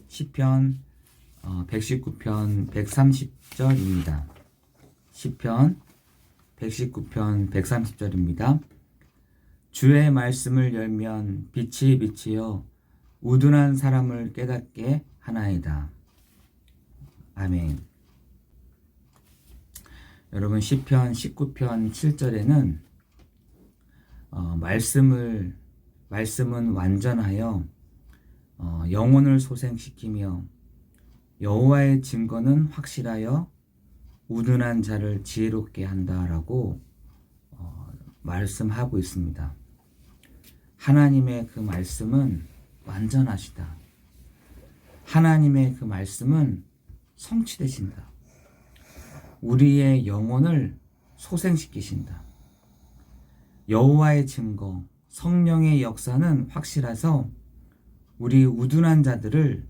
시편 119편 130절입니다. 시편 119편 130절입니다. 주의 말씀을 열면 빛이 비치어 우둔한 사람을 깨닫게 하나이다. 아멘. 여러분, 시편 19편 7절에는 말씀은 완전하여 영혼을 소생시키며 여호와의 증거는 확실하여 우둔한 자를 지혜롭게 한다라고 말씀하고 있습니다. 하나님의 그 말씀은 완전하시다. 하나님의 그 말씀은 성취되신다. 우리의 영혼을 소생시키신다. 여호와의 증거, 성령의 역사는 확실해서 우리 우둔한 자들을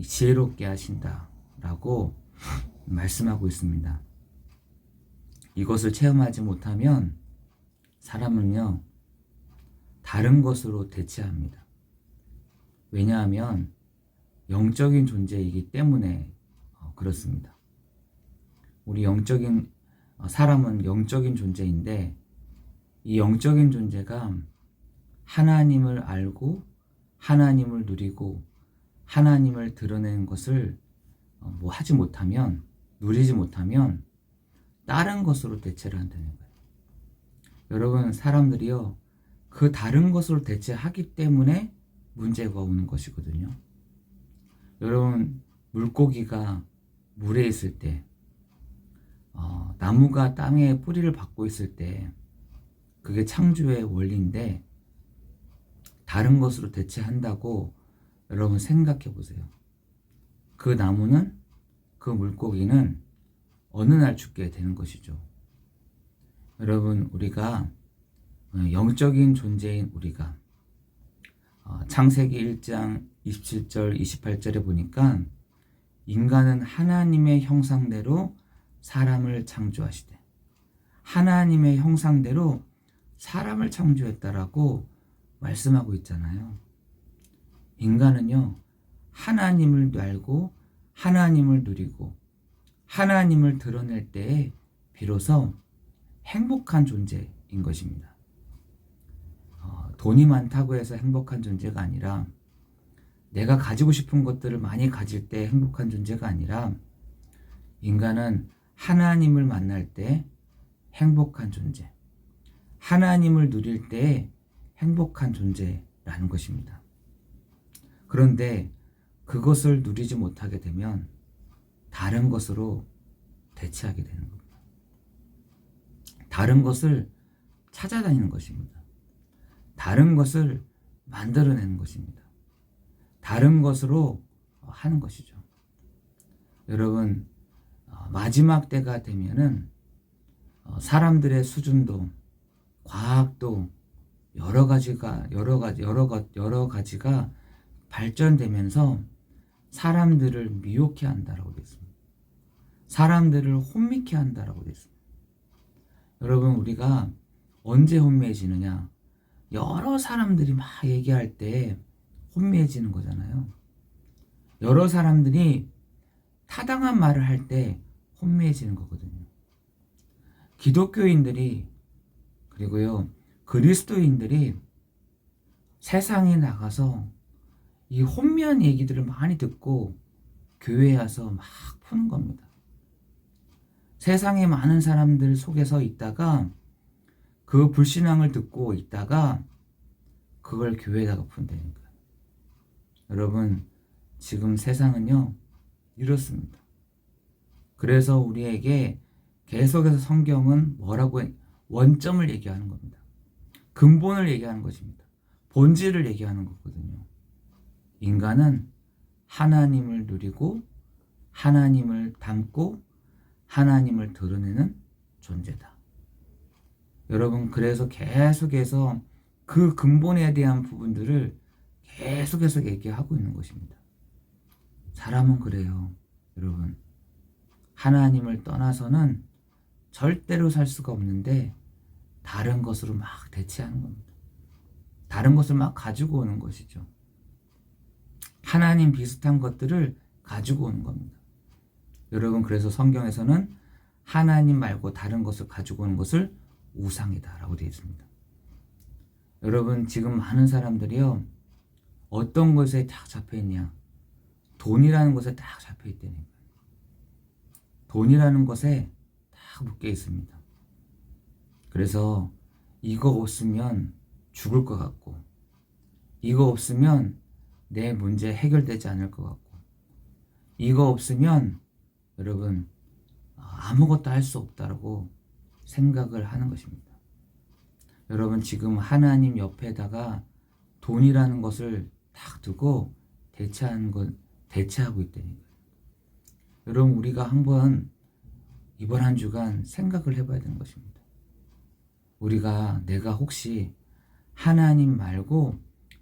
지혜롭게 하신다라고 말씀하고 있습니다. 이것을 체험하지 못하면 사람은요, 다른 것으로 대체합니다. 왜냐하면 영적인 존재이기 때문에 그렇습니다. 우리 사람은 영적인 존재인데, 이 영적인 존재가 하나님을 알고 하나님을 누리고 하나님을 드러내는 것을 하지 못하면, 누리지 못하면 다른 것으로 대체를 한다는 거예요. 여러분, 사람들이요, 그 다른 것으로 대체하기 때문에 문제가 오는 것이거든요. 여러분, 물고기가 물에 있을 때, 나무가 땅에 뿌리를 받고 있을 때, 그게 창조의 원리인데 다른 것으로 대체한다고 여러분 생각해 보세요. 그 나무는, 그 물고기는 어느 날 죽게 되는 것이죠. 여러분, 우리가 영적인 존재인 우리가 창세기 1장 27절 28절에 보니까 인간은 하나님의 형상대로 사람을 창조하시되, 하나님의 형상대로 사람을 창조했다라고 말씀하고 있잖아요. 인간은요, 하나님을 알고 하나님을 누리고 하나님을 드러낼 때에 비로소 행복한 존재인 것입니다. 돈이 많다고 해서 행복한 존재가 아니라, 내가 가지고 싶은 것들을 많이 가질 때 행복한 존재가 아니라, 인간은 하나님을 만날 때 행복한 존재, 하나님을 누릴 때 행복한 존재라는 것입니다. 그런데 그것을 누리지 못하게 되면 다른 것으로 대체하게 되는 겁니다. 다른 것을 찾아다니는 것입니다. 다른 것을 만들어내는 것입니다. 다른 것으로 하는 것이죠. 여러분, 마지막 때가 되면은 사람들의 수준도, 과학도 여러 가지가 발전되면서 사람들을 미혹해 한다라고 되어 있습니다. 사람들을 혼미케 한다라고 되어 있습니다. 여러분, 우리가 언제 혼미해지느냐? 여러 사람들이 막 얘기할 때 혼미해지는 거잖아요. 여러 사람들이 타당한 말을 할 때 혼미해지는 거거든요. 기독교인들이, 그리고요, 그리스도인들이 세상에 나가서 이 혼미한 얘기들을 많이 듣고 교회에 와서 막 푸는 겁니다. 세상에 많은 사람들 속에서 있다가 그 불신앙을 듣고 있다가 그걸 교회에다가 푼다는 거예요. 여러분, 지금 세상은요, 이렇습니다. 그래서 우리에게 계속해서 성경은 원점을 얘기하는 겁니다. 근본을 얘기하는 것입니다. 본질을 얘기하는 거거든요. 인간은 하나님을 누리고 하나님을 닮고 하나님을 드러내는 존재다. 여러분, 그래서 계속해서 그 근본에 대한 부분들을 계속해서 얘기하고 있는 것입니다. 사람은 그래요. 여러분, 하나님을 떠나서는 절대로 살 수가 없는데 다른 것으로 막 대체하는 겁니다. 다른 것을 막 가지고 오는 것이죠. 하나님 비슷한 것들을 가지고 오는 겁니다. 여러분, 그래서 성경에서는 하나님 말고 다른 것을 가지고 오는 것을 우상이다라고 되어 있습니다. 여러분, 지금 많은 사람들이요, 어떤 것에 딱 잡혀 있냐? 돈이라는 것에 딱 잡혀 있다니까. 돈이라는 것에 딱 묶여 있습니다. 그래서 이거 없으면 죽을 것 같고, 이거 없으면 내 문제 해결되지 않을 것 같고, 이거 없으면 여러분 아무것도 할 수 없다라고 생각을 하는 것입니다. 여러분, 지금 하나님 옆에다가 돈이라는 것을 딱 두고 대체하고 있다니까요. 여러분, 우리가 한번 이번 한 주간 생각을 해봐야 되는 것입니다. 내가 혹시 하나님 말고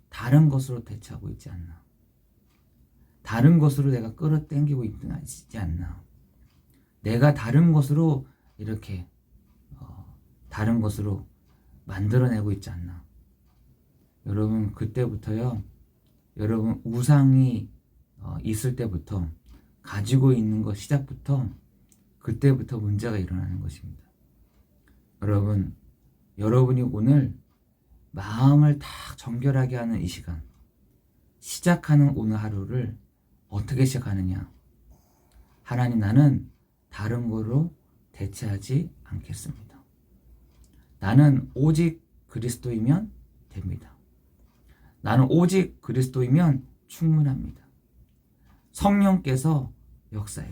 다른 것으로 대체하고 있지 않나? 다른 것으로 내가 끌어당기고 있지 않나? 내가 다른 것으로 이렇게 다른 것으로 만들어내고 있지 않나? 여러분, 그때부터요, 여러분 우상이 있을 때부터 가지고 있는 것 시작부터 그때부터 문제가 일어나는 것입니다. 여러분이 오늘 마음을 딱 정결하게 하는 이 시간, 시작하는 오늘 하루를 어떻게 시작하느냐? 하나님, 나는 다른 거로 대체하지 않겠습니다. 나는 오직 그리스도이면 됩니다. 나는 오직 그리스도이면 충분합니다. 성령께서 역사해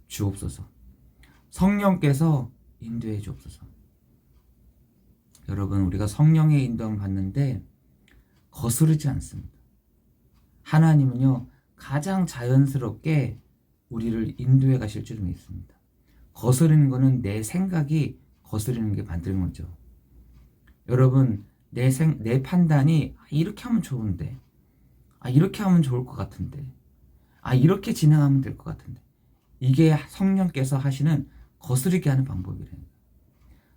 주옵소서. 성령께서 인도해 주옵소서. 여러분, 우리가 성령의 인도함을 받는데 거스르지 않습니다. 하나님은요, 가장 자연스럽게 우리를 인도해 가실 줄 믿습니다. 거스르는 거는 내 생각이 거스르는 게 만드는 거죠. 여러분, 내 판단이 이렇게 하면 좋은데, 이렇게 하면 좋을 것 같은데, 이렇게 진행하면 될 것 같은데, 이게 성령께서 하시는 거스르게 하는 방법이래요.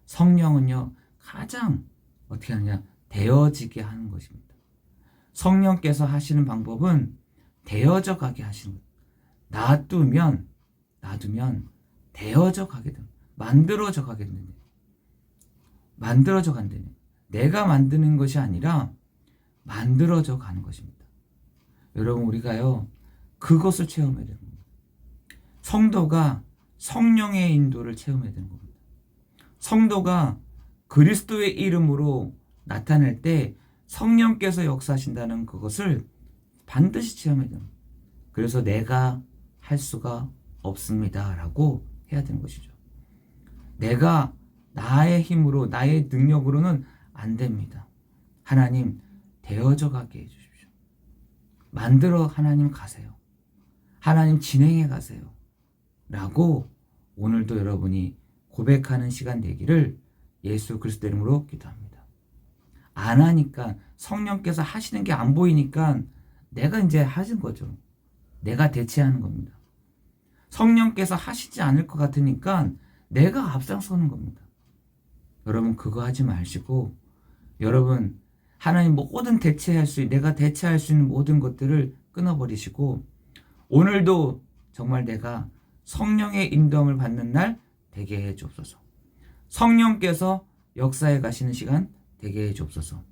성령은요, 가장 어떻게 하느냐? 되어지게 하는 것입니다. 성령께서 하시는 방법은 되어져 가게 하시는 거예요. 놔두면 되어져 가게 됩니다. 만들어져 가게 됩니다. 만들어져 간다니. 내가 만드는 것이 아니라 만들어져 가는 것입니다. 여러분, 우리가요, 그것을 체험해야 되는 겁니다. 성도가 성령의 인도를 체험해야 되는 겁니다. 성도가 그리스도의 이름으로 나타낼 때 성령께서 역사하신다는 그것을 반드시 체험해야 됩니다. 그래서 내가 할 수가 없습니다 라고 해야 되는 것이죠. 내가 나의 힘으로, 나의 능력으로는 안 됩니다. 하나님, 되어져 가게 해주십시오. 만들어 하나님 가세요. 하나님 진행해 가세요 라고 오늘도 여러분이 고백하는 시간 되기를 예수 그리스도 이름으로 기도합니다. 안 하니까, 성령께서 하시는 게 안 보이니까 내가 이제 하신 거죠. 내가 대체하는 겁니다. 성령께서 하시지 않을 것 같으니까 내가 앞장서는 겁니다. 여러분, 그거 하지 마시고, 여러분, 하나님 모든 내가 대체할 수 있는 모든 것들을 끊어버리시고, 오늘도 정말 내가 성령의 인도함을 받는 날 되게 해 주옵소서. 성령께서 역사해 가시는 시간 되게 해 주옵소서.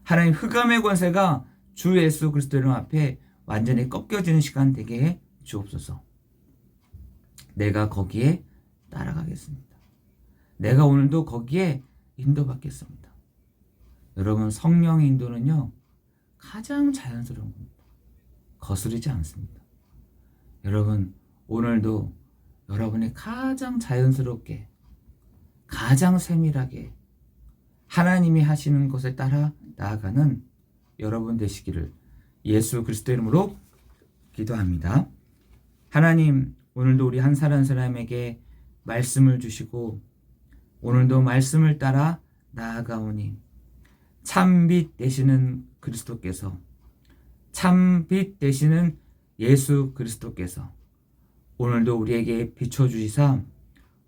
하나님, 흑암의 권세가 주 예수 그리스도 이름 앞에 완전히 꺾여지는 시간 되게 해 주옵소서. 내가 거기에 따라가겠습니다. 내가 오늘도 거기에 인도받겠습니다. 여러분, 성령의 인도는요, 가장 자연스러운 겁니다. 거스르지 않습니다. 여러분, 오늘도 여러분이 가장 자연스럽게, 가장 세밀하게 하나님이 하시는 것에 따라 나아가는 여러분 되시기를 예수 그리스도 이름으로 기도합니다. 하나님, 오늘도 우리 한 사람 한 사람에게 말씀을 주시고 오늘도 말씀을 따라 나아가오니 참빛 되시는 그리스도께서, 참빛 되시는 예수 그리스도께서 오늘도 우리에게 비춰주시사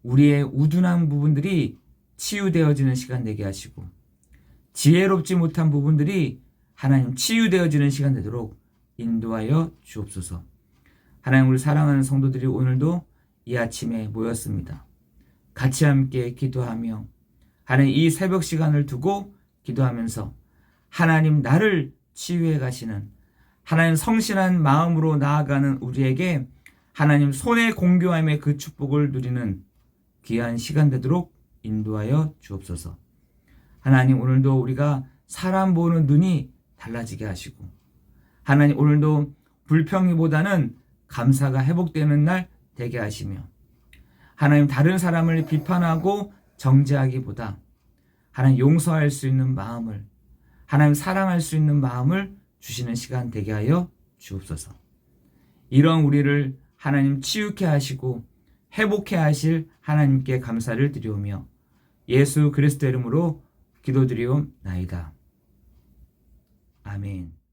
우리의 우둔한 부분들이 치유되어지는 시간 되게 하시고, 지혜롭지 못한 부분들이 하나님 치유되어지는 시간 되도록 인도하여 주옵소서. 하나님, 우리 사랑하는 성도들이 오늘도 이 아침에 모였습니다. 같이 함께 기도하며 하나님, 이 새벽 시간을 두고 기도하면서 하나님, 나를 치유해 가시는 하나님, 성실한 마음으로 나아가는 우리에게 하나님 손의 공교함의 그 축복을 누리는 귀한 시간 되도록 인도하여 주옵소서. 하나님, 오늘도 우리가 사람 보는 눈이 달라지게 하시고 하나님, 오늘도 불평이보다는 감사가 회복되는 날 되게 하시며 하나님, 다른 사람을 비판하고 정죄하기보다 하나님, 용서할 수 있는 마음을, 하나님, 사랑할 수 있는 마음을 주시는 시간 되게 하여 주옵소서. 이런 우리를 하나님 치유케 하시고 회복케 하실 하나님께 감사를 드리오며 예수 그리스도 이름으로 기도드리옵나이다. 아멘.